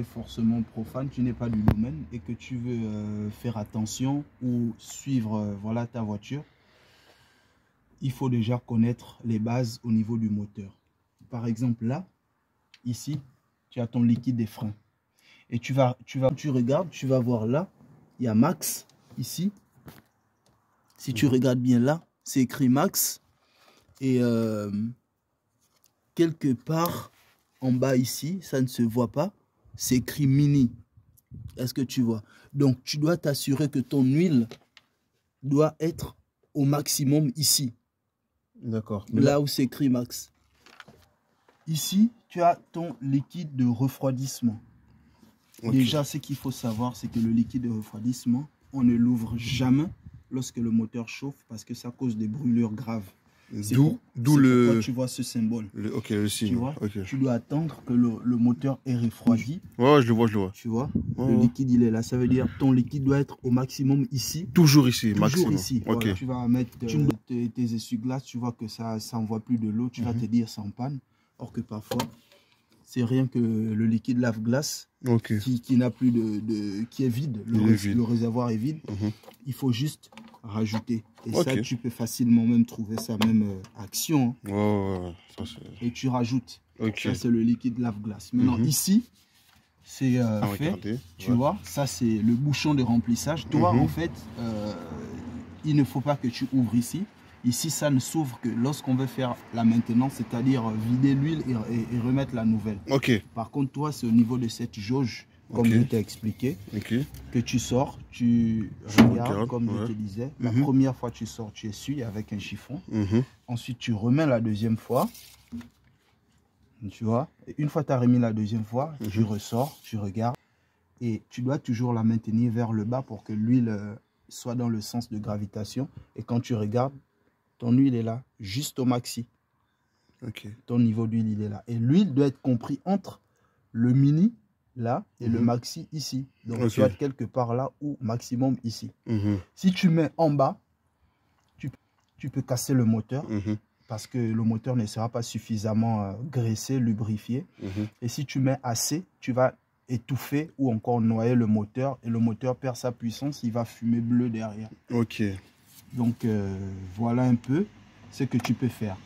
forcément profane, tu n'es pas du domaine et que tu veux faire attention ou suivre voilà, ta voiture, il faut déjà connaître les bases au niveau du moteur. Par exemple, là, ici, tu as ton liquide des freins. Et tu regardes, tu vas voir là, il y a Max, ici. Si tu regardes bien là, c'est écrit Max. Et quelque part en bas ici, ça ne se voit pas, c'est écrit Mini. Est-ce que tu vois? Donc, tu dois t'assurer que ton huile doit être au maximum ici. D'accord. Là où c'est écrit Max. Ici, tu as ton liquide de refroidissement. Okay. Déjà, ce qu'il faut savoir, c'est que le liquide de refroidissement, on ne l'ouvre jamais lorsque le moteur chauffe parce que ça cause des brûlures graves. D'où le... Pourquoi tu vois ce symbole. Ok, le signe. Tu vois, okay. Tu dois attendre que le moteur est refroidi. Ouais, je le vois. Tu vois, le liquide, il est là. Ça veut dire ton liquide doit être au maximum ici. Toujours ici, Toujours maximum. Ici. Okay. Voilà. Tu vas mettre tes essuie-glaces, tu vois que ça n'envoie plus de l'eau. Tu vas te dire c'est en panne. Or que parfois, c'est rien que le liquide lave-glace qui n'a plus qui est vide. Le réservoir est vide. Il faut juste rajouter. Et ça, tu peux facilement même trouver ça même action. Ça, et tu rajoutes. Ça, c'est le liquide lave-glace. Maintenant, ici, c'est fait. Regardez. Tu vois, ça, c'est le bouchon de remplissage. Toi, en fait, il ne faut pas que tu ouvres ici. Ici, ça ne s'ouvre que lorsqu'on veut faire la maintenance, c'est-à-dire vider l'huile et remettre la nouvelle. Par contre, toi, c'est au niveau de cette jauge, comme je t'ai expliqué, que tu sors, tu regardes, comme je te disais. La première fois, tu sors, tu essuies avec un chiffon. Ensuite, tu remets la deuxième fois. Tu vois, et une fois que tu as remis la deuxième fois, tu ressors, tu regardes. Et tu dois toujours la maintenir vers le bas pour que l'huile soit dans le sens de gravitation. Et quand tu regardes, ton huile est là, juste au maxi. Ton niveau d'huile, il est là. Et l'huile doit être compris entre le mini, là, et le maxi, ici. Donc, tu dois être quelque part là ou maximum ici. Si tu mets en bas, tu peux casser le moteur parce que le moteur ne sera pas suffisamment graissé, lubrifié. Et si tu mets assez, tu vas étouffer ou encore noyer le moteur et le moteur perd sa puissance, il va fumer bleu derrière. Donc, voilà un peu ce que tu peux faire.